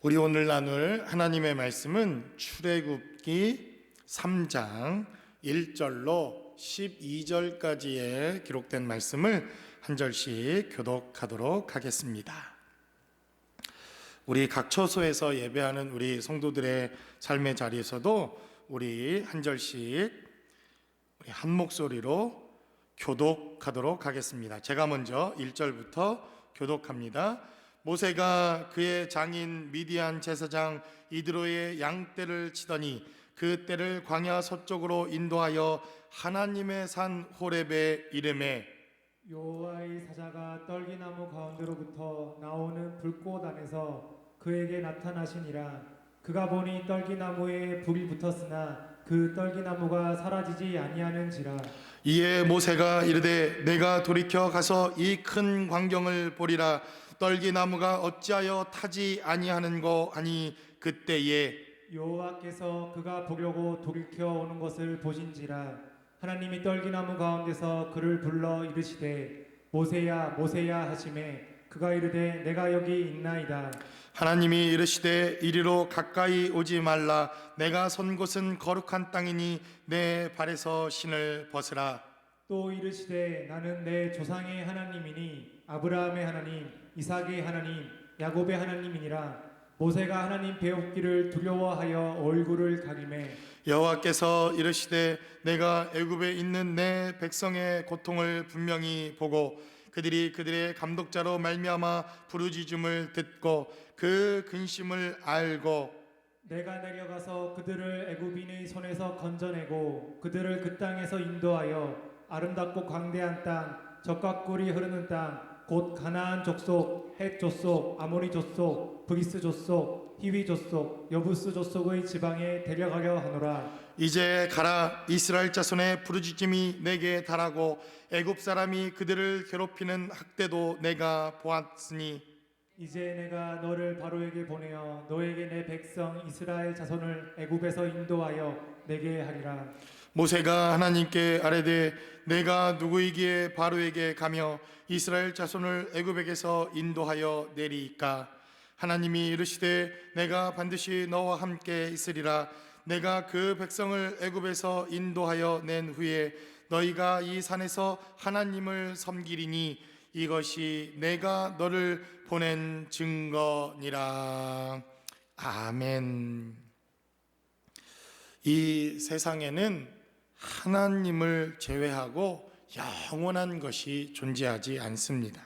우리 오늘 나눌 하나님의 말씀은 출애굽기 3장 1절로 12절까지의 기록된 말씀을 한 절씩 교독하도록 하겠습니다. 우리 각 처소에서 예배하는 우리 성도들의 삶의 자리에서도 우리 한 절씩 우리 한 목소리로 교독하도록 하겠습니다. 제가 먼저 1절부터 교독합니다. 모세가 그의 장인 미디안 제사장 이드로의 양떼를 치더니 그 떼를 광야 서쪽으로 인도하여 하나님의 산 호렙에 이르매 여호와의 사자가 떨기나무 가운데로부터 나오는 불꽃 안에서 그에게 나타나시니라. 그가 보니 떨기나무에 불이 붙었으나 그 떨기나무가 사라지지 아니하는지라. 이에 모세가 이르되 내가 돌이켜 가서 이 큰 광경을 보리라. 떨기나무가 어찌하여 타지 아니하는고 하니 그때에 여호와께서 그가 보려고 돌이켜 오는 것을 보신지라. 하나님이 떨기나무 가운데서 그를 불러 이르시되 모세야 모세야 하시매 그가 이르되 내가 여기 있나이다. 하나님이 이르시되 이리로 가까이 오지 말라. 내가 선 곳은 거룩한 땅이니 내 발에서 신을 벗으라. 또 이르시되 나는 내 조상의 하나님이니 아브라함의 하나님 이삭의 하나님 야곱의 하나님이니라. 모세가 하나님 배웁기를 두려워하여 얼굴을 가리매 여호와께서 이르시되 내가 애굽에 있는 내 백성의 고통을 분명히 보고 그들이 그들의 감독자로 말미암아 부르짖음을 듣고 그 근심을 알고 내가 내려가서 그들을 애굽인의 손에서 건져내고 그들을 그 땅에서 인도하여 아름답고 광대한 땅 젖과 꿀이 흐르는 땅 곧 가나안 족속, 헷 족속, 아모리 족속, 브기스 족속, 히위 족속, 여부스 족속의 지방에 데려가려 하노라. 이제 가라. 이스라엘 자손의 부르짖음이 내게 달하고 애굽 사람이 그들을 괴롭히는 학대도 내가 보았으니 이제 내가 너를 바로에게 보내어 너에게 내 백성 이스라엘 자손을 애굽에서 인도하여 내게 하리라. 모세가 하나님께 아뢰되 내가 누구이기에 바로에게 가며 이스라엘 자손을 애굽에게서 인도하여 내리이까. 하나님이 이르시되 내가 반드시 너와 함께 있으리라. 내가 그 백성을 애굽에서 인도하여 낸 후에 너희가 이 산에서 하나님을 섬기리니 이것이 내가 너를 보낸 증거니라. 아멘. 이 세상에는 하나님을 제외하고 영원한 것이 존재하지 않습니다.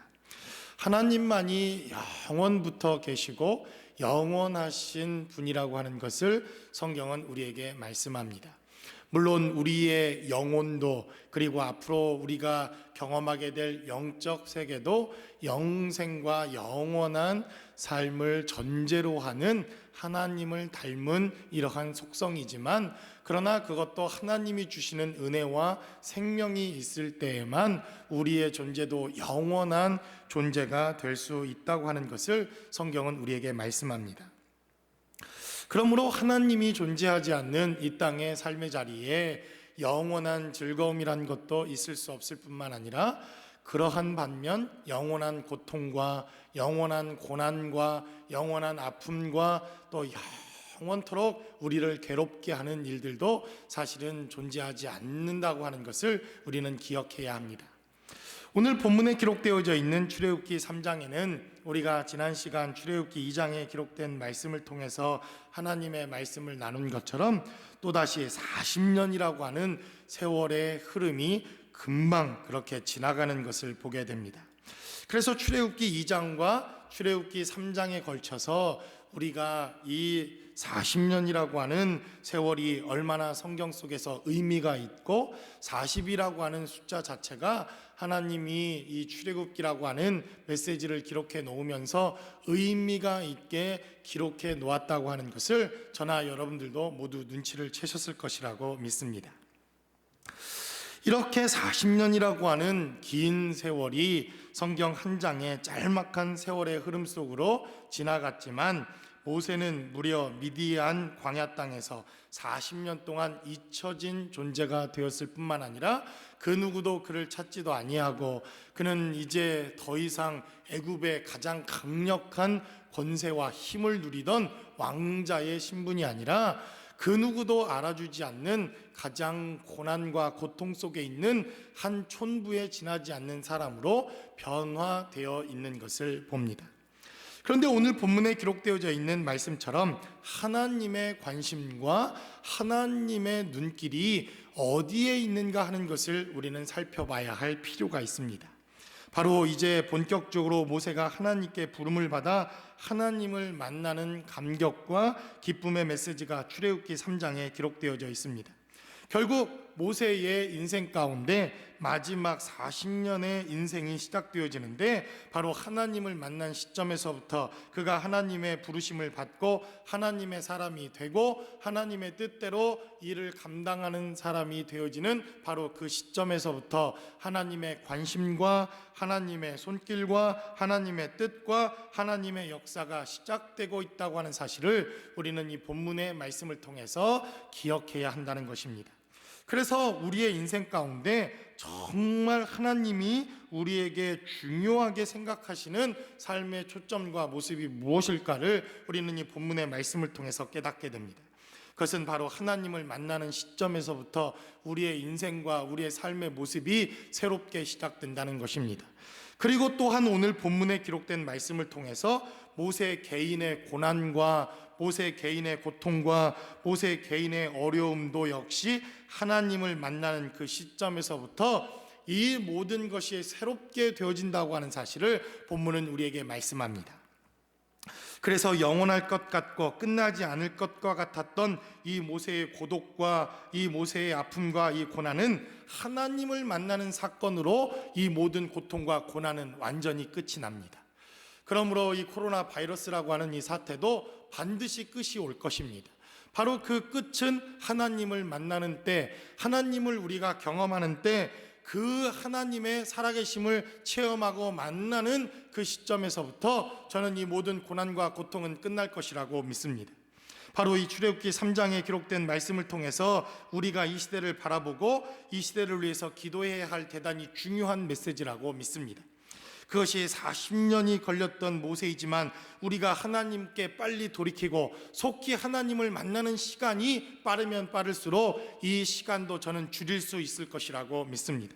하나님만이 영원부터 계시고 영원하신 분이라고 하는 것을 성경은 우리에게 말씀합니다. 물론 우리의 영혼도 그리고 앞으로 우리가 경험하게 될 영적 세계도 영생과 영원한 삶을 전제로 하는 하나님을 닮은 이러한 속성이지만 그러나 그것도 하나님이 주시는 은혜와 생명이 있을 때에만 우리의 존재도 영원한 존재가 될 수 있다고 하는 것을 성경은 우리에게 말씀합니다. 그러므로 하나님이 존재하지 않는 이 땅의 삶의 자리에 영원한 즐거움이란 것도 있을 수 없을 뿐만 아니라 그러한 반면 영원한 고통과 영원한 고난과 영원한 아픔과 또 영원토록 우리를 괴롭게 하는 일들도 사실은 존재하지 않는다고 하는 것을 우리는 기억해야 합니다. 오늘 본문에 기록되어져 있는 출애굽기 3장에는 우리가 지난 시간 출애굽기 2장에 기록된 말씀을 통해서 하나님의 말씀을 나눈 것처럼 또다시 40년이라고 하는 세월의 흐름이 금방 그렇게 지나가는 것을 보게 됩니다. 그래서 출애굽기 2장과 출애굽기 3장에 걸쳐서 우리가 이 40년이라고 하는 세월이 얼마나 성경 속에서 의미가 있고 40이라고 하는 숫자 자체가 하나님이 이 출애굽기라고 하는 메시지를 기록해 놓으면서 의미가 있게 기록해 놓았다고 하는 것을 저나 여러분들도 모두 눈치를 채셨을 것이라고 믿습니다. 이렇게 40년이라고 하는 긴 세월이 성경 한 장의 짤막한 세월의 흐름 속으로 지나갔지만 모세는 무려 미디안 광야 땅에서 40년 동안 잊혀진 존재가 되었을 뿐만 아니라 그 누구도 그를 찾지도 아니하고 그는 이제 더 이상 애굽의 가장 강력한 권세와 힘을 누리던 왕자의 신분이 아니라 그 누구도 알아주지 않는 가장 고난과 고통 속에 있는 한 촌부에 지나지 않는 사람으로 변화되어 있는 것을 봅니다. 그런데 오늘 본문에 기록되어져 있는 말씀처럼 하나님의 관심과 하나님의 눈길이 어디에 있는가 하는 것을 우리는 살펴봐야 할 필요가 있습니다. 바로 이제 본격적으로 모세가 하나님께 부름을 받아 하나님을 만나는 감격과 기쁨의 메시지가 출애굽기 3장에 기록되어져 있습니다. 결국 모세의 인생 가운데 마지막 40년의 인생이 시작되어지는데 바로 하나님을 만난 시점에서부터 그가 하나님의 부르심을 받고 하나님의 사람이 되고 하나님의 뜻대로 일을 감당하는 사람이 되어지는 바로 그 시점에서부터 하나님의 관심과 하나님의 손길과 하나님의 뜻과 하나님의 역사가 시작되고 있다고 하는 사실을 우리는 이 본문의 말씀을 통해서 기억해야 한다는 것입니다. 그래서 우리의 인생 가운데 정말 하나님이 우리에게 중요하게 생각하시는 삶의 초점과 모습이 무엇일까를 우리는 이 본문의 말씀을 통해서 깨닫게 됩니다. 그것은 바로 하나님을 만나는 시점에서부터 우리의 인생과 우리의 삶의 모습이 새롭게 시작된다는 것입니다. 그리고 또한 오늘 본문에 기록된 말씀을 통해서 모세 개인의 고난과 모세 개인의 고통과 모세 개인의 어려움도 역시 하나님을 만나는 그 시점에서부터 이 모든 것이 새롭게 되어진다고 하는 사실을 본문은 우리에게 말씀합니다. 그래서 영원할 것 같고 끝나지 않을 것과 같았던 이 모세의 고독과 이 모세의 아픔과 이 고난은 하나님을 만나는 사건으로 이 모든 고통과 고난은 완전히 끝이 납니다. 그러므로 이 코로나 바이러스라고 하는 이 사태도 반드시 끝이 올 것입니다. 바로 그 끝은 하나님을 만나는 때, 하나님을 우리가 경험하는 때 그 하나님의 살아계심을 체험하고 만나는 그 시점에서부터 저는 이 모든 고난과 고통은 끝날 것이라고 믿습니다. 바로 이 출애굽기 3장에 기록된 말씀을 통해서 우리가 이 시대를 바라보고 이 시대를 위해서 기도해야 할 대단히 중요한 메시지라고 믿습니다. 그것이 40년이 걸렸던 모세이지만 우리가 하나님께 빨리 돌이키고 속히 하나님을 만나는 시간이 빠르면 빠를수록 이 시간도 저는 줄일 수 있을 것이라고 믿습니다.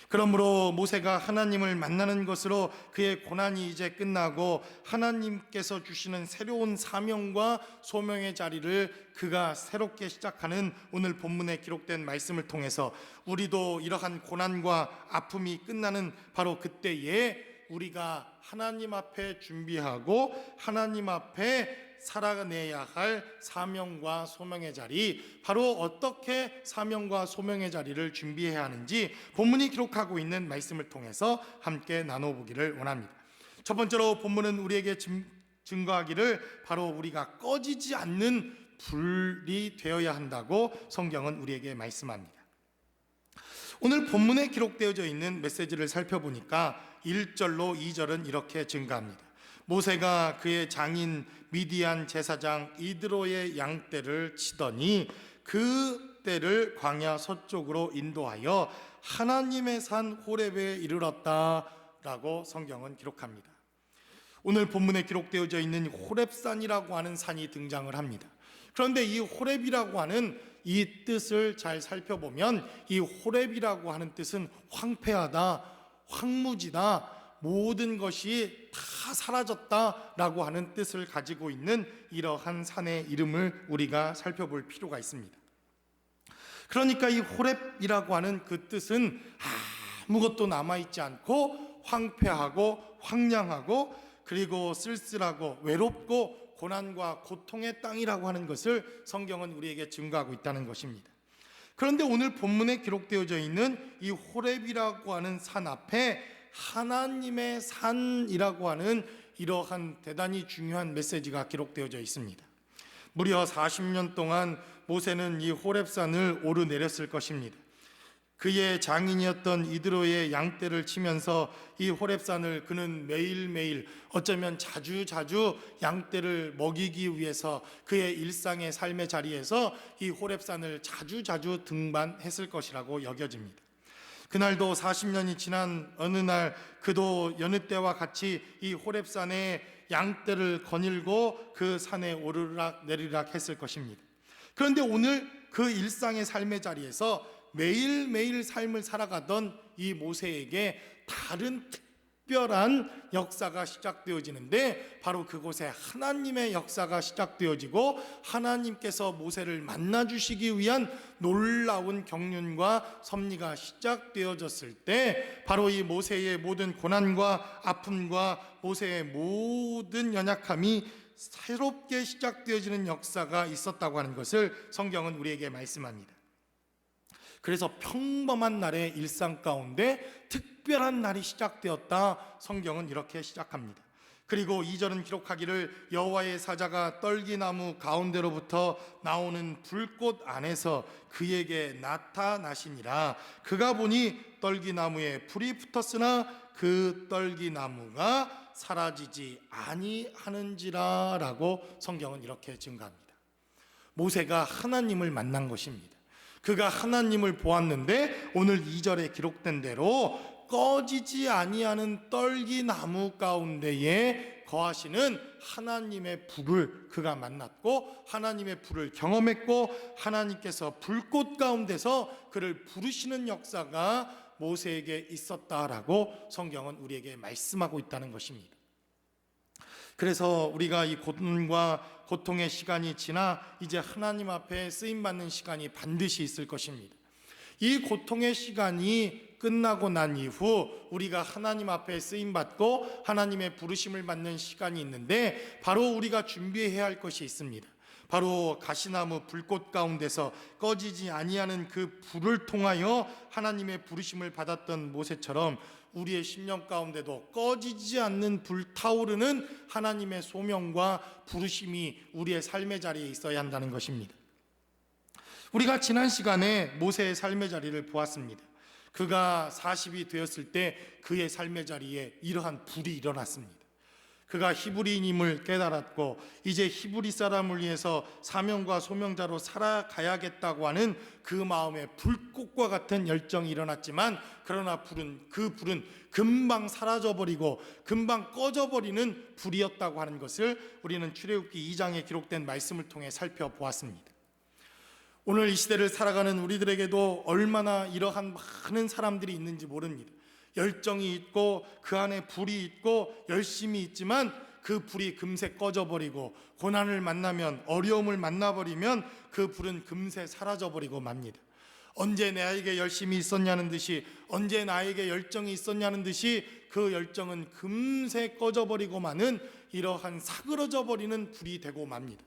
그러므로 모세가 하나님을 만나는 것으로 그의 고난이 이제 끝나고 하나님께서 주시는 새로운 사명과 소명의 자리를 그가 새롭게 시작하는 오늘 본문에 기록된 말씀을 통해서 우리도 이러한 고난과 아픔이 끝나는 바로 그때에 우리가 하나님 앞에 준비하고 하나님 앞에 살아내야 할 사명과 소명의 자리, 바로 어떻게 사명과 소명의 자리를 준비해야 하는지 본문이 기록하고 있는 말씀을 통해서 함께 나눠보기를 원합니다. 첫 번째로 본문은 우리에게 증거하기를 바로 우리가 꺼지지 않는 불이 되어야 한다고 성경은 우리에게 말씀합니다. 오늘 본문에 기록되어져 있는 메시지를 살펴보니까 1절로 2절은 이렇게 증가합니다. 모세가 그의 장인 미디안 제사장 이드로의 양떼를 치더니 그 떼를 광야 서쪽으로 인도하여 하나님의 산 호렙에 이르렀다라고 성경은 기록합니다. 오늘 본문에 기록되어져 있는 호렙산이라고 하는 산이 등장을 합니다. 그런데 이 호렙이라고 하는 이 뜻을 잘 살펴보면 이 호렙이라고 하는 뜻은 황폐하다, 황무지다, 모든 것이 다 사라졌다라고 하는 뜻을 가지고 있는 이러한 산의 이름을 우리가 살펴볼 필요가 있습니다. 그러니까 이 호렙이라고 하는 그 뜻은 아무것도 남아있지 않고 황폐하고 황량하고 그리고 쓸쓸하고 외롭고 고난과 고통의 땅이라고 하는 것을 성경은 우리에게 증거하고 있다는 것입니다. 그런데 오늘 본문에 기록되어져 있는 이 호렙이라고 하는 산 앞에 하나님의 산이라고 하는 이러한 대단히 중요한 메시지가 기록되어져 있습니다. 무려 40년 동안 모세는 이 호렙산을 오르내렸을 것입니다. 그의 장인이었던 이드로의 양떼를 치면서 이 호렙산을 그는 매일매일 어쩌면 자주자주 양떼를 먹이기 위해서 그의 일상의 삶의 자리에서 이 호렙산을 자주자주 등반했을 것이라고 여겨집니다. 그날도 40년이 지난 어느 날 그도 여느 때와 같이 이 호렙산에 양떼를 거닐고 그 산에 오르락 내리락 했을 것입니다. 그런데 오늘 그 일상의 삶의 자리에서 매일매일 삶을 살아가던 이 모세에게 다른 특별한 역사가 시작되어지는데, 바로 그곳에 하나님의 역사가 시작되어지고 하나님께서 모세를 만나주시기 위한 놀라운 경륜과 섭리가 시작되어졌을 때, 바로 이 모세의 모든 고난과 아픔과 모세의 모든 연약함이 새롭게 시작되어지는 역사가 있었다고 하는 것을 성경은 우리에게 말씀합니다. 그래서 평범한 날의 일상 가운데 특별한 날이 시작되었다, 성경은 이렇게 시작합니다. 그리고 2절은 기록하기를 여호와의 사자가 떨기나무 가운데로부터 나오는 불꽃 안에서 그에게 나타나시니라. 그가 보니 떨기나무에 불이 붙었으나 그 떨기나무가 사라지지 아니하는지라 라고 성경은 이렇게 증가합니다. 모세가 하나님을 만난 것입니다. 그가 하나님을 보았는데 오늘 2절에 기록된 대로 꺼지지 아니하는 떨기나무 가운데에 거하시는 하나님의 불을 그가 만났고 하나님의 불을 경험했고 하나님께서 불꽃 가운데서 그를 부르시는 역사가 모세에게 있었다라고 성경은 우리에게 말씀하고 있다는 것입니다. 그래서 우리가 이 고난과 고통의 시간이 지나 이제 하나님 앞에 쓰임받는 시간이 반드시 있을 것입니다. 이 고통의 시간이 끝나고 난 이후 우리가 하나님 앞에 쓰임받고 하나님의 부르심을 받는 시간이 있는데, 바로 우리가 준비해야 할 것이 있습니다. 바로 가시나무 불꽃 가운데서 꺼지지 아니하는 그 불을 통하여 하나님의 부르심을 받았던 모세처럼 우리의 심령 가운데도 꺼지지 않는 불타오르는 하나님의 소명과 부르심이 우리의 삶의 자리에 있어야 한다는 것입니다. 우리가 지난 시간에 모세의 삶의 자리를 보았습니다. 그가 40이 되었을 때 그의 삶의 자리에 이러한 불이 일어났습니다. 그가 히브리인임을 깨달았고 이제 히브리 사람을 위해서 사명과 소명자로 살아가야겠다고 하는 그 마음에 불꽃과 같은 열정이 일어났지만, 그러나 그 불은 금방 사라져버리고 금방 꺼져버리는 불이었다고 하는 것을 우리는 출애굽기 2장에 기록된 말씀을 통해 살펴보았습니다. 오늘 이 시대를 살아가는 우리들에게도 얼마나 이러한 많은 사람들이 있는지 모릅니다. 열정이 있고 그 안에 불이 있고 열심이 있지만 그 불이 금세 꺼져버리고 고난을 만나면, 어려움을 만나버리면 그 불은 금세 사라져버리고 맙니다. 언제 나에게 열심이 있었냐는 듯이, 언제 나에게 열정이 있었냐는 듯이 그 열정은 금세 꺼져버리고 마는 이러한 사그러져 버리는 불이 되고 맙니다.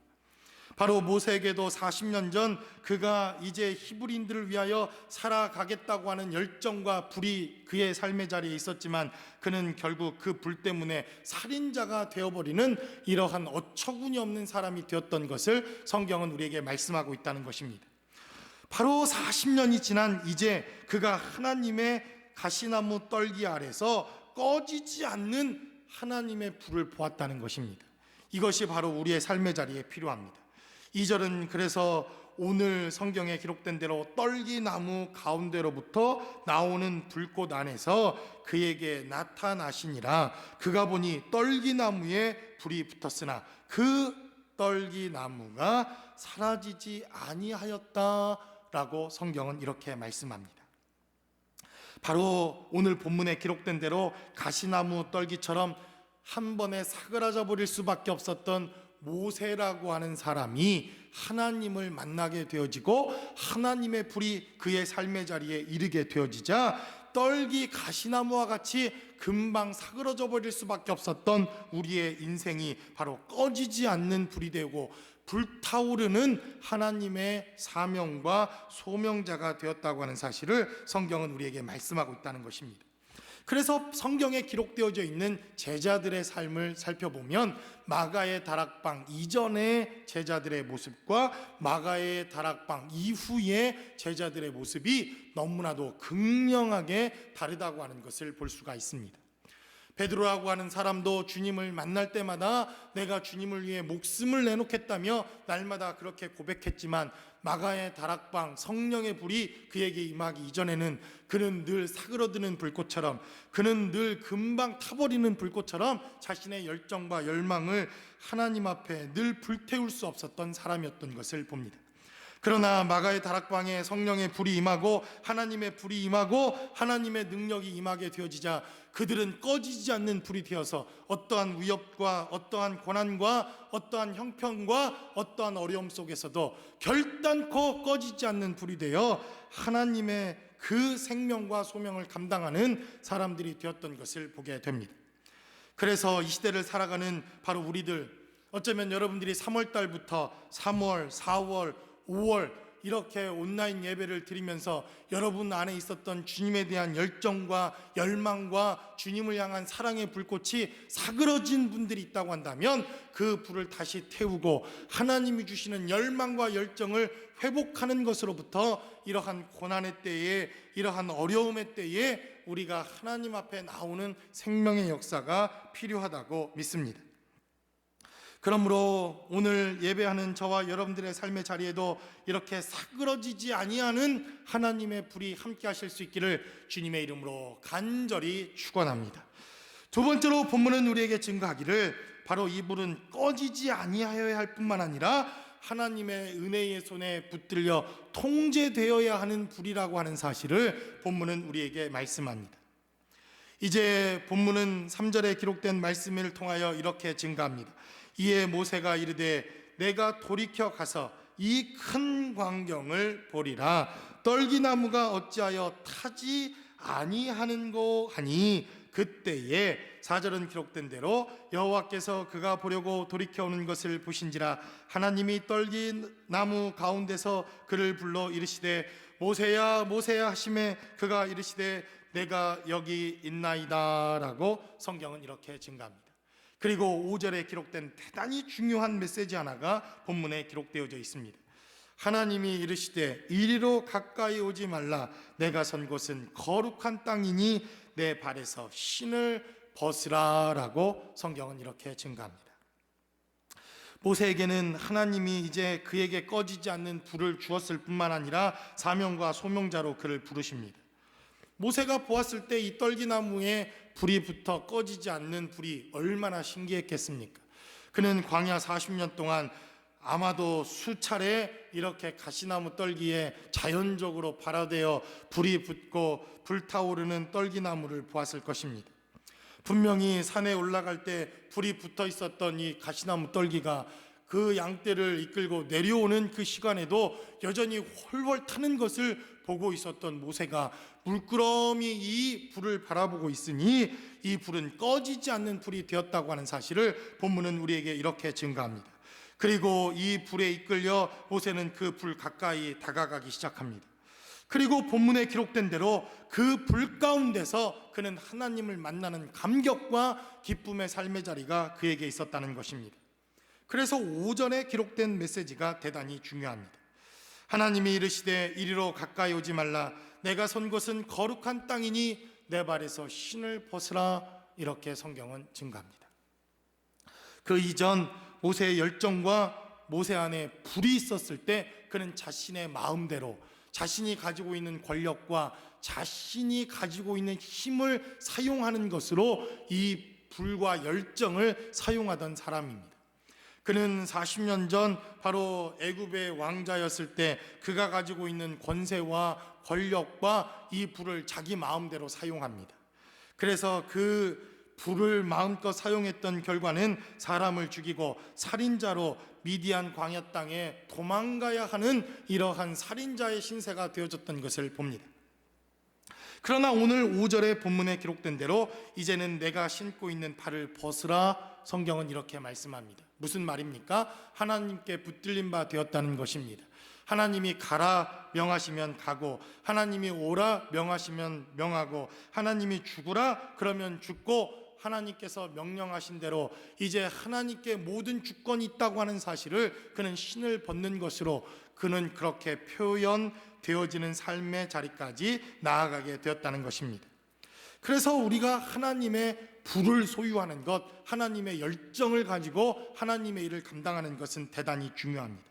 바로 모세에게도 40년 전 그가 이제 히브리인들을 위하여 살아가겠다고 하는 열정과 불이 그의 삶의 자리에 있었지만, 그는 결국 그 불 때문에 살인자가 되어버리는 이러한 어처구니 없는 사람이 되었던 것을 성경은 우리에게 말씀하고 있다는 것입니다. 바로 40년이 지난 이제 그가 하나님의 가시나무 떨기 아래서 꺼지지 않는 하나님의 불을 보았다는 것입니다. 이것이 바로 우리의 삶의 자리에 필요합니다. 2절은 그래서 오늘 성경에 기록된 대로 떨기나무 가운데로부터 나오는 불꽃 안에서 그에게 나타나시니라. 그가 보니 떨기나무에 불이 붙었으나 그 떨기나무가 사라지지 아니하였다라고 성경은 이렇게 말씀합니다. 바로 오늘 본문에 기록된 대로 가시나무 떨기처럼 한 번에 사그라져 버릴 수밖에 없었던 모세라고 하는 사람이 하나님을 만나게 되어지고 하나님의 불이 그의 삶의 자리에 이르게 되어지자 떨기 가시나무와 같이 금방 사그러져 버릴 수밖에 없었던 우리의 인생이 바로 꺼지지 않는 불이 되고 불타오르는 하나님의 사명과 소명자가 되었다고 하는 사실을 성경은 우리에게 말씀하고 있다는 것입니다. 그래서 성경에 기록되어져 있는 제자들의 삶을 살펴보면 마가의 다락방 이전의 제자들의 모습과 마가의 다락방 이후의 제자들의 모습이 너무나도 극명하게 다르다고 하는 것을 볼 수가 있습니다. 베드로라고 하는 사람도 주님을 만날 때마다 내가 주님을 위해 목숨을 내놓겠다며 날마다 그렇게 고백했지만 마가의 다락방 성령의 불이 그에게 임하기 이전에는 그는 늘 사그러드는 불꽃처럼, 그는 늘 금방 타버리는 불꽃처럼 자신의 열정과 열망을 하나님 앞에 늘 불태울 수 없었던 사람이었던 것을 봅니다. 그러나 마가의 다락방에 성령의 불이 임하고 하나님의 불이 임하고 하나님의 능력이 임하게 되어지자 그들은 꺼지지 않는 불이 되어서 어떠한 위협과 어떠한 고난과 어떠한 형편과 어떠한 어려움 속에서도 결단코 꺼지지 않는 불이 되어 하나님의 그 생명과 소명을 감당하는 사람들이 되었던 것을 보게 됩니다. 그래서 이 시대를 살아가는 바로 우리들, 어쩌면 여러분들이 3월 달부터 3월, 4월, 5월 이렇게 온라인 예배를 드리면서 여러분 안에 있었던 주님에 대한 열정과 열망과 주님을 향한 사랑의 불꽃이 사그러진 분들이 있다고 한다면 그 불을 다시 태우고 하나님이 주시는 열망과 열정을 회복하는 것으로부터 이러한 고난의 때에, 이러한 어려움의 때에 우리가 하나님 앞에 나오는 생명의 역사가 필요하다고 믿습니다. 그러므로 오늘 예배하는 저와 여러분들의 삶의 자리에도 이렇게 사그러지지 아니하는 하나님의 불이 함께 하실 수 있기를 주님의 이름으로 간절히 축원합니다. 두 번째로 본문은 우리에게 증거하기를 바로 이 불은 꺼지지 아니하여야 할 뿐만 아니라 하나님의 은혜의 손에 붙들려 통제되어야 하는 불이라고 하는 사실을 본문은 우리에게 말씀합니다. 이제 본문은 3절에 기록된 말씀을 통하여 이렇게 증가합니다. 이에 모세가 이르되 내가 돌이켜 가서 이 큰 광경을 보리라. 떨기나무가 어찌하여 타지 아니하는고 하니 그때에 4절은 기록된 대로 여호와께서 그가 보려고 돌이켜 오는 것을 보신지라 하나님이 떨기나무 가운데서 그를 불러 이르시되 모세야 모세야 하심에 그가 이르시되 내가 여기 있나이다 라고 성경은 이렇게 증가합니다. 그리고 5절에 기록된 대단히 중요한 메시지 하나가 본문에 기록되어져 있습니다. 하나님이 이르시되 이리로 가까이 오지 말라. 내가 선 곳은 거룩한 땅이니 내 발에서 신을 벗으라 라고 성경은 이렇게 증가합니다. 모세에게는 하나님이 이제 그에게 꺼지지 않는 불을 주었을 뿐만 아니라 사명과 소명자로 그를 부르십니다. 모세가 보았을 때 이 떨기나무에 불이 붙어 꺼지지 않는 불이 얼마나 신기했겠습니까? 그는 광야 40년 동안 아마도 수차례 이렇게 가시나무 떨기에 자연적으로 발화되어 불이 붙고 불타오르는 떨기나무를 보았을 것입니다. 분명히 산에 올라갈 때 불이 붙어 있었던 이 가시나무 떨기가 그 양떼를 이끌고 내려오는 그 시간에도 여전히 홀월 타는 것을 보고 있었던 모세가 물끄러미 이 불을 바라보고 있으니 이 불은 꺼지지 않는 불이 되었다고 하는 사실을 본문은 우리에게 이렇게 증가합니다. 그리고 이 불에 이끌려 모세는 그 불 가까이 다가가기 시작합니다. 그리고 본문에 기록된 대로 그 불 가운데서 그는 하나님을 만나는 감격과 기쁨의 삶의 자리가 그에게 있었다는 것입니다. 그래서 오전에 기록된 메시지가 대단히 중요합니다. 하나님이 이르시되 이리로 가까이 오지 말라. 내가 선 곳은 거룩한 땅이니 내 발에서 신을 벗으라. 이렇게 성경은 증가합니다. 그 이전 모세의 열정과 모세 안에 불이 있었을 때 그는 자신의 마음대로 자신이 가지고 있는 권력과 자신이 가지고 있는 힘을 사용하는 것으로 이 불과 열정을 사용하던 사람입니다. 그는 40년 전 바로 애굽의 왕자였을 때 그가 가지고 있는 권세와 권력과 이 불을 자기 마음대로 사용합니다. 그래서 그 불을 마음껏 사용했던 결과는 사람을 죽이고 살인자로 미디안 광야 땅에 도망가야 하는 이러한 살인자의 신세가 되어졌던 것을 봅니다. 그러나 오늘 5절의 본문에 기록된 대로 이제는 내가 신고 있는 발을 벗으라. 성경은 이렇게 말씀합니다. 무슨 말입니까? 하나님께 붙들린 바 되었다는 것입니다. 하나님이 가라 명하시면 가고, 하나님이 오라 명하시면 명하고, 하나님이 죽으라 그러면 죽고, 하나님께서 명령하신 대로 이제 하나님께 모든 주권이 있다고 하는 사실을 그는 신을 벗는 것으로 그는 그렇게 표현되어지는 삶의 자리까지 나아가게 되었다는 것입니다. 그래서 우리가 하나님의 불을 소유하는 것, 하나님의 열정을 가지고 하나님의 일을 감당하는 것은 대단히 중요합니다.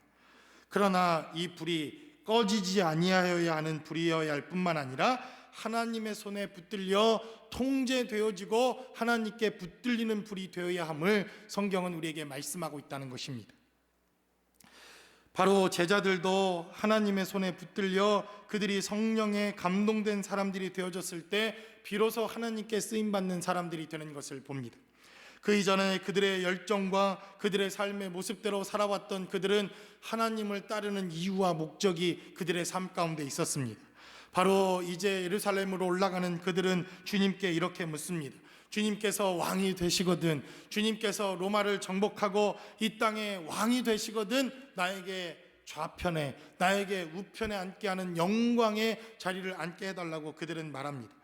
그러나 이 불이 꺼지지 아니하여야 하는 불이어야 할 뿐만 아니라 하나님의 손에 붙들려 통제되어지고 하나님께 붙들리는 불이 되어야 함을 성경은 우리에게 말씀하고 있다는 것입니다. 바로 제자들도 하나님의 손에 붙들려 그들이 성령에 감동된 사람들이 되어졌을 때 비로소 하나님께 쓰임받는 사람들이 되는 것을 봅니다. 그 이전에 그들의 열정과 그들의 삶의 모습대로 살아왔던 그들은 하나님을 따르는 이유와 목적이 그들의 삶 가운데 있었습니다. 바로 이제 예루살렘으로 올라가는 그들은 주님께 이렇게 묻습니다. 주님께서 왕이 되시거든, 주님께서 로마를 정복하고 이 땅에 왕이 되시거든 나에게 좌편에, 나에게 우편에 앉게 하는 영광의 자리를 앉게 해달라고 그들은 말합니다.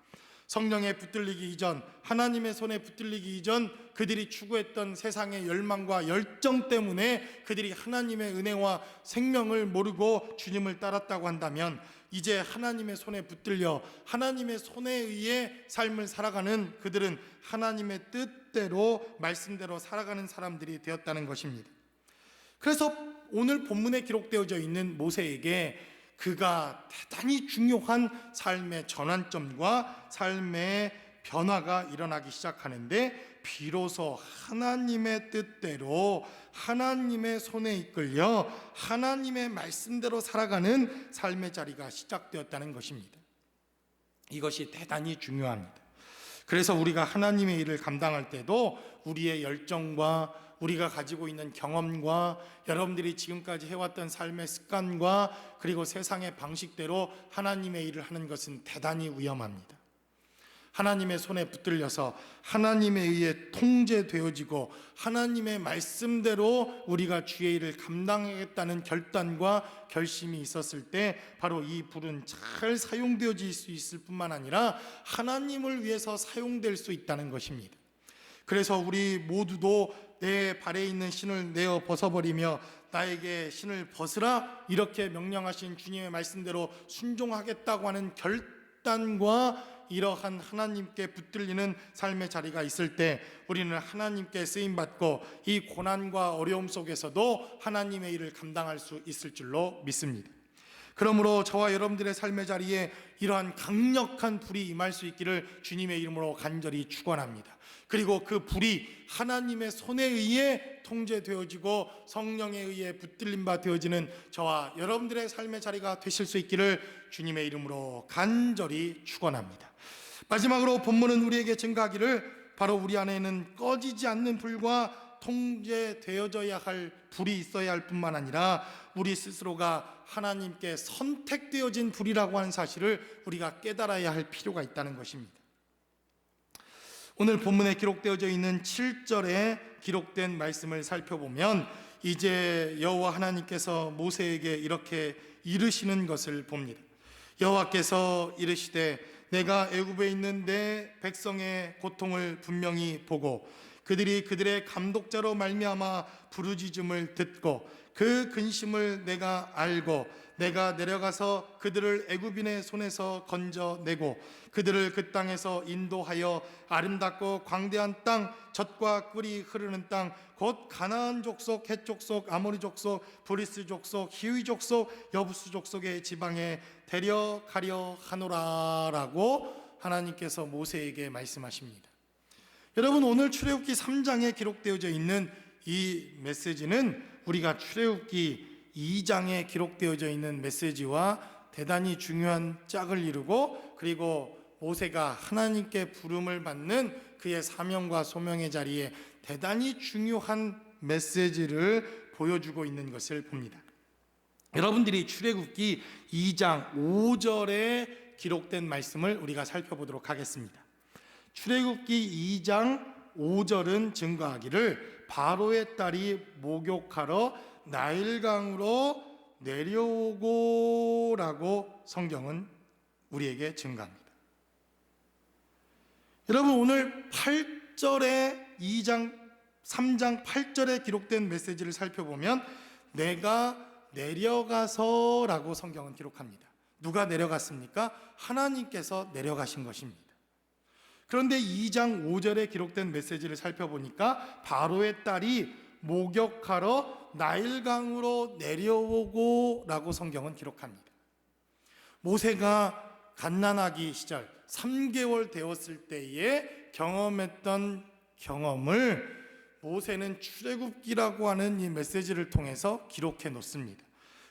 성령에 붙들리기 이전, 하나님의 손에 붙들리기 이전 그들이 추구했던 세상의 열망과 열정 때문에 그들이 하나님의 은혜와 생명을 모르고 주님을 따랐다고 한다면, 이제 하나님의 손에 붙들려 하나님의 손에 의해 삶을 살아가는 그들은 하나님의 뜻대로 말씀대로 살아가는 사람들이 되었다는 것입니다. 그래서 오늘 본문에 기록되어져 있는 모세에게 그가 대단히 중요한 삶의 전환점과 삶의 변화가 일어나기 시작하는데, 비로소 하나님의 뜻대로 하나님의 손에 이끌려 하나님의 말씀대로 살아가는 삶의 자리가 시작되었다는 것입니다. 이것이 대단히 중요합니다. 그래서 우리가 하나님의 일을 감당할 때도 우리의 열정과 우리가 가지고 있는 경험과 여러분들이 지금까지 해왔던 삶의 습관과 그리고 세상의 방식대로 하나님의 일을 하는 것은 대단히 위험합니다. 하나님의 손에 붙들려서 하나님에 의해 통제되어지고 하나님의 말씀대로 우리가 주의 일을 감당하겠다는 결단과 결심이 있었을 때 바로 이 불은 잘 사용되어질 수 있을 뿐만 아니라 하나님을 위해서 사용될 수 있다는 것입니다. 그래서 우리 모두도 내 발에 있는 신을 내어 벗어버리며 나에게 신을 벗으라 이렇게 명령하신 주님의 말씀대로 순종하겠다고 하는 결단과 이러한 하나님께 붙들리는 삶의 자리가 있을 때 우리는 하나님께 쓰임받고 이 고난과 어려움 속에서도 하나님의 일을 감당할 수 있을 줄로 믿습니다. 그러므로 저와 여러분들의 삶의 자리에 이러한 강력한 불이 임할 수 있기를 주님의 이름으로 간절히 축원합니다. 그리고 그 불이 하나님의 손에 의해 통제되어지고 성령에 의해 붙들림 바 되어지는 저와 여러분들의 삶의 자리가 되실 수 있기를 주님의 이름으로 간절히 축원합니다. 마지막으로 본문은 우리에게 증가하기를 바로 우리 안에는 꺼지지 않는 불과 통제되어져야 할 불이 있어야 할 뿐만 아니라 우리 스스로가 하나님께 선택되어진 불이라고 하는 사실을 우리가 깨달아야 할 필요가 있다는 것입니다. 오늘 본문에 기록되어져 있는 7절에 기록된 말씀을 살펴보면 이제 여호와 하나님께서 모세에게 이렇게 이르시는 것을 봅니다. 여호와께서 이르시되 내가 애굽에 있는 내 백성의 고통을 분명히 보고 그들이 그들의 감독자로 말미암아 부르짖음을 듣고 그 근심을 내가 알고 내가 내려가서 그들을 애굽인의 손에서 건져내고 그들을 그 땅에서 인도하여 아름답고 광대한 땅 젖과 꿀이 흐르는 땅 곧 가나안 족속, 헷 족속, 아모리 족속, 브리스 족속, 히위 족속, 여부스 족속의 지방에 데려가려 하노라라고 하나님께서 모세에게 말씀하십니다. 여러분, 오늘 출애굽기 3장에 기록되어져 있는 이 메시지는 우리가 출애굽기 2장에 기록되어져 있는 메시지와 대단히 중요한 짝을 이루고 그리고 모세가 하나님께 부름을 받는 그의 사명과 소명의 자리에 대단히 중요한 메시지를 보여주고 있는 것을 봅니다. 여러분들이 출애굽기 2장 5절에 기록된 말씀을 우리가 살펴보도록 하겠습니다. 출애굽기 2장 5절은 증거하기를 바로의 딸이 목욕하러 나일강으로 내려오고라고 성경은 우리에게 증가합니다. 여러분, 오늘 8절에 3장 8절에 기록된 메시지를 살펴보면 내가 내려가서라고 성경은 기록합니다. 누가 내려갔습니까? 하나님께서 내려가신 것입니다. 그런데 2장 5절에 기록된 메시지를 살펴보니까 바로의 딸이 목욕하러 나일강으로 내려오고 라고 성경은 기록합니다. 모세가 갓난아기 시절 3개월 되었을 때에 경험했던 경험을 모세는 출애굽기라고 하는 이 메시지를 통해서 기록해 놓습니다.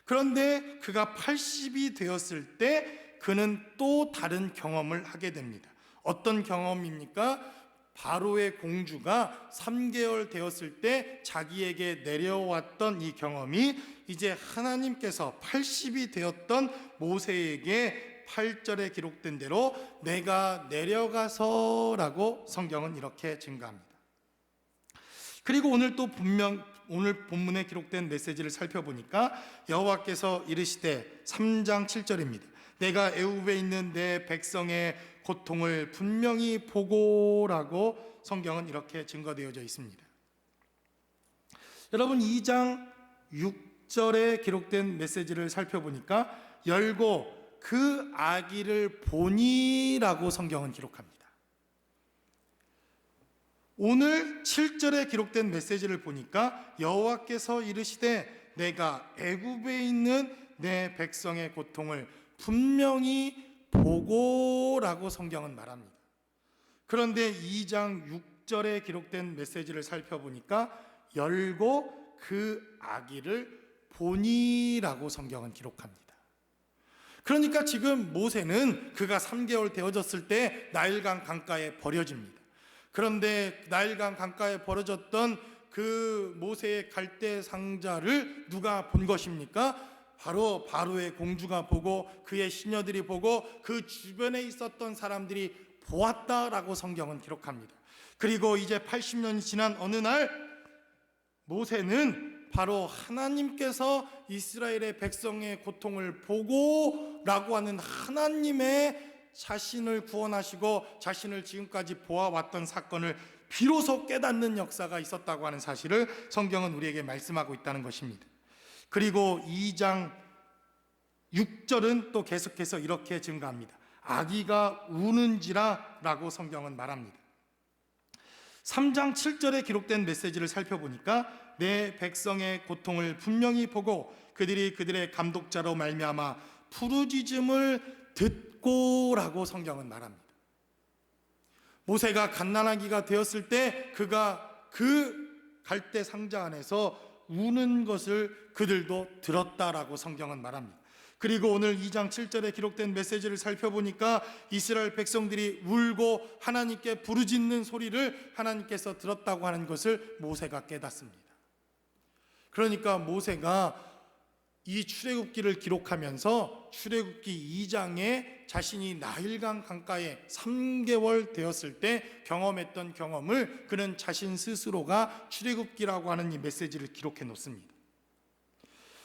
그런데 그가 80이 되었을 때 그는 또 다른 경험을 하게 됩니다. 어떤 경험입니까? 바로의 공주가 3개월 되었을 때 자기에게 내려왔던 이 경험이 이제 하나님께서 80이 되었던 모세에게 8절에 기록된 대로 내가 내려가서라고 성경은 이렇게 증가합니다. 그리고 오늘 또 오늘 본문에 기록된 메시지를 살펴보니까 여호와께서 이르시되 3장 7절입니다. 내가 애굽에 있는 내 백성의 고통을 분명히 보고라고 성경은 이렇게 증거되어져 있습니다. 여러분, 2장 6절에 기록된 메시지를 살펴보니까 열고 그 아기를 보니라고 성경은 기록합니다. 오늘 7절에 기록된 메시지를 보니까 여호와께서 이르시되 내가 애굽에 있는 내 백성의 고통을 분명히 보고라고 성경은 말합니다. 그런데 2장 6절에 기록된 메시지를 살펴보니까 열고 그 아기를 보니라고 성경은 기록합니다. 그러니까 지금 모세는 그가 3개월 되어졌을 때 나일강 강가에 버려집니다. 그런데 나일강 강가에 버려졌던 그 모세의 갈대 상자를 누가 본 것입니까? 바로 바로의 공주가 보고 그의 시녀들이 보고 그 주변에 있었던 사람들이 보았다라고 성경은 기록합니다. 그리고 이제 80년이 지난 어느 날 모세는 바로 하나님께서 이스라엘의 백성의 고통을 보고라고 하는 하나님의 자신을 구원하시고 자신을 지금까지 보아왔던 사건을 비로소 깨닫는 역사가 있었다고 하는 사실을 성경은 우리에게 말씀하고 있다는 것입니다. 그리고 2장 6절은 또 계속해서 이렇게 증가합니다. 아기가 우는지라 라고 성경은 말합니다. 3장 7절에 기록된 메시지를 살펴보니까 내 백성의 고통을 분명히 보고 그들이 그들의 감독자로 말미암아 부르짖음을 듣고라고 성경은 말합니다. 모세가 갓난아기가 되었을 때 그가 그 갈대 상자 안에서 우는 것을 그들도 들었다라고 성경은 말합니다. 그리고 오늘 2장 7절에 기록된 메시지를 살펴보니까 이스라엘 백성들이 울고 하나님께 부르짖는 소리를 하나님께서 들었다고 하는 것을 모세가 깨닫습니다. 그러니까 모세가 이 출애굽기를 기록하면서 출애굽기 2장에 자신이 나일강 강가에 3개월 되었을 때 경험했던 경험을 그는 자신 스스로가 출애굽기라고 하는 이 메시지를 기록해 놓습니다.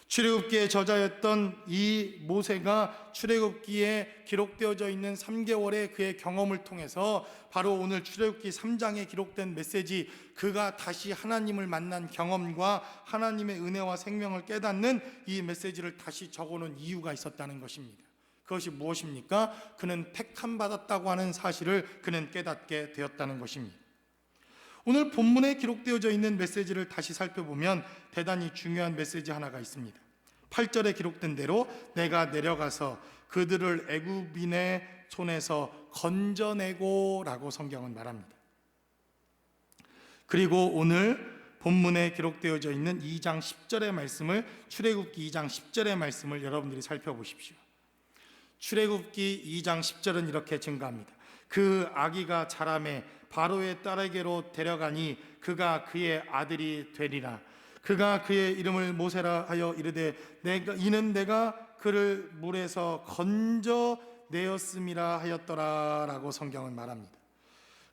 출애굽기의 저자였던 이 모세가 출애굽기에 기록되어져 있는 3개월의 그의 경험을 통해서 바로 오늘 출애굽기 3장에 기록된 메시지, 그가 다시 하나님을 만난 경험과 하나님의 은혜와 생명을 깨닫는 이 메시지를 다시 적어놓은 이유가 있었다는 것입니다. 그것이 무엇입니까? 그는 택함 받았다고 하는 사실을 그는 깨닫게 되었다는 것입니다. 오늘 본문에 기록되어져 있는 메시지를 다시 살펴보면 대단히 중요한 메시지 하나가 있습니다. 8절에 기록된 대로 내가 내려가서 그들을 애굽인의 손에서 건져내고 라고 성경은 말합니다. 그리고 오늘 본문에 기록되어져 있는 2장 10절의 말씀을, 출애굽기 2장 10절의 말씀을 여러분들이 살펴보십시오. 출애굽기 2장 10절은 이렇게 증가합니다. 그 아기가 자라매 바로의 딸에게로 데려가니 그가 그의 아들이 되리라. 그가 그의 이름을 모세라 하여 이르되 이는 내가 그를 물에서 건져내었음이라 하였더라라고 성경은 말합니다.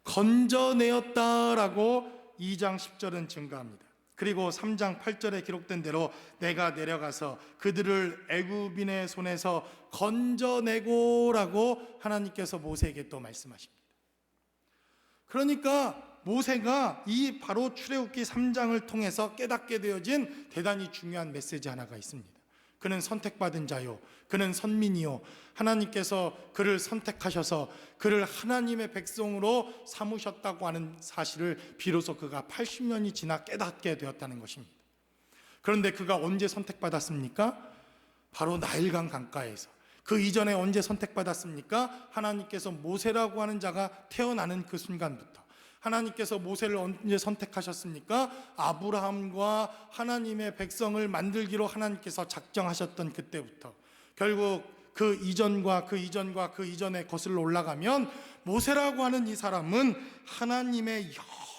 건져내었다라고 2장 10절은 증가합니다. 그리고 3장 8절에 기록된 대로 내가 내려가서 그들을 애굽인의 손에서 건져내고라고 하나님께서 모세에게 또 말씀하십니다. 그러니까 모세가 이 바로 출애굽기 3장을 통해서 깨닫게 되어진 대단히 중요한 메시지 하나가 있습니다. 그는 선택받은 자요, 그는 선민이요, 하나님께서 그를 선택하셔서 그를 하나님의 백성으로 삼으셨다고 하는 사실을 비로소 그가 80년이 지나 깨닫게 되었다는 것입니다. 그런데 그가 언제 선택받았습니까? 바로 나일강 강가에서. 그 이전에 언제 선택받았습니까? 하나님께서 모세라고 하는 자가 태어나는 그 순간부터. 하나님께서 모세를 언제 선택하셨습니까? 아브라함과 하나님의 백성을 만들기로 하나님께서 작정하셨던 그때부터. 결국 그 이전과 그 이전과 그 이전에 거슬러 올라가면 모세라고 하는 이 사람은 하나님의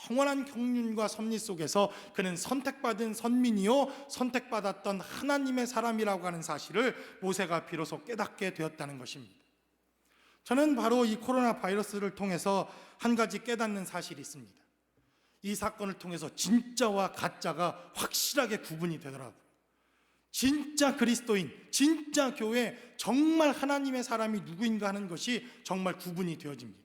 영원한 경륜과 섭리 속에서 그는 선택받은 선민이요, 선택받았던 하나님의 사람이라고 하는 사실을 모세가 비로소 깨닫게 되었다는 것입니다. 저는 바로 이 코로나 바이러스를 통해서 한 가지 깨닫는 사실이 있습니다. 이 사건을 통해서 진짜와 가짜가 확실하게 구분이 되더라고요. 진짜 그리스도인, 진짜 교회, 정말 하나님의 사람이 누구인가 하는 것이 정말 구분이 되어집니다.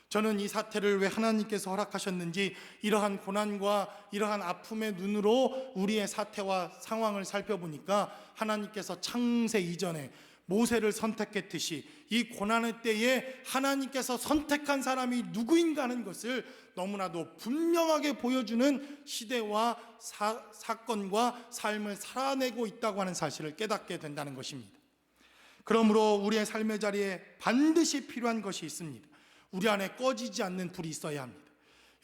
저는 이 사태를 왜 하나님께서 허락하셨는지, 이러한 고난과 이러한 아픔의 눈으로 우리의 사태와 상황을 살펴보니까 하나님께서 창세 이전에 모세를 선택했듯이 이 고난의 때에 하나님께서 선택한 사람이 누구인가 하는 것을 너무나도 분명하게 보여주는 시대와 사건과 삶을 살아내고 있다고 하는 사실을 깨닫게 된다는 것입니다. 그러므로 우리의 삶의 자리에 반드시 필요한 것이 있습니다. 우리 안에 꺼지지 않는 불이 있어야 합니다.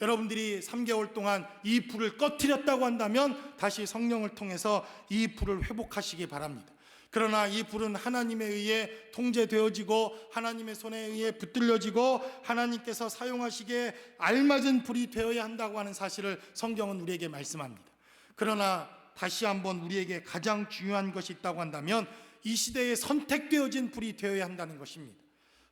여러분들이 3개월 동안 이 불을 꺼뜨렸다고 한다면 다시 성령을 통해서 이 불을 회복하시기 바랍니다. 그러나 이 불은 하나님에 의해 통제되어지고 하나님의 손에 의해 붙들려지고 하나님께서 사용하시기에 알맞은 불이 되어야 한다고 하는 사실을 성경은 우리에게 말씀합니다. 그러나 다시 한번 우리에게 가장 중요한 것이 있다고 한다면 이 시대에 선택되어진 불이 되어야 한다는 것입니다.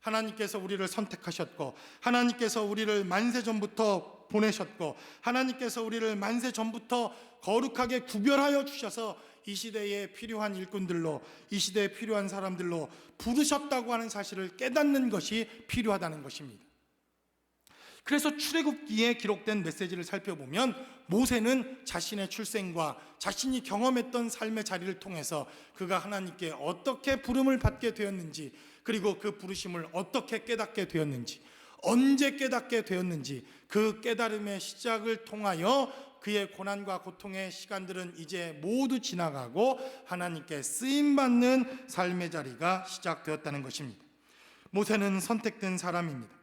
하나님께서 우리를 선택하셨고 하나님께서 우리를 만세 전부터 보내셨고 하나님께서 우리를 만세 전부터 거룩하게 구별하여 주셔서 이 시대에 필요한 일꾼들로, 이 시대에 필요한 사람들로 부르셨다고 하는 사실을 깨닫는 것이 필요하다는 것입니다. 그래서 출애굽기에 기록된 메시지를 살펴보면 모세는 자신의 출생과 자신이 경험했던 삶의 자리를 통해서 그가 하나님께 어떻게 부름을 받게 되었는지, 그리고 그 부르심을 어떻게 깨닫게 되었는지, 언제 깨닫게 되었는지, 그 깨달음의 시작을 통하여 그의 고난과 고통의 시간들은 이제 모두 지나가고 하나님께 쓰임받는 삶의 자리가 시작되었다는 것입니다. 모세는 선택된 사람입니다.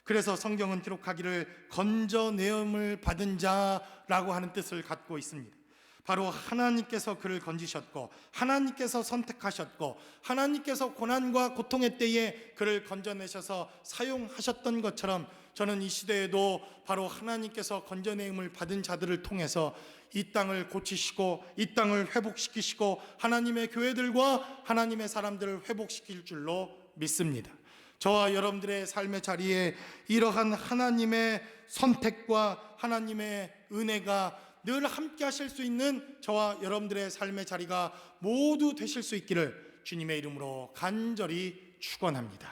그래서 성경은 기록하기를 건져내음을 받은 자라고 하는 뜻을 갖고 있습니다. 바로 하나님께서 그를 건지셨고 하나님께서 선택하셨고 하나님께서 고난과 고통의 때에 그를 건져내셔서 사용하셨던 것처럼 저는 이 시대에도 바로 하나님께서 건져내음을 받은 자들을 통해서 이 땅을 고치시고 이 땅을 회복시키시고 하나님의 교회들과 하나님의 사람들을 회복시킬 줄로 믿습니다. 저와 여러분들의 삶의 자리에 이러한 하나님의 선택과 하나님의 은혜가 늘 함께 하실 수 있는 저와 여러분들의 삶의 자리가 모두 되실 수 있기를 주님의 이름으로 간절히 축원합니다.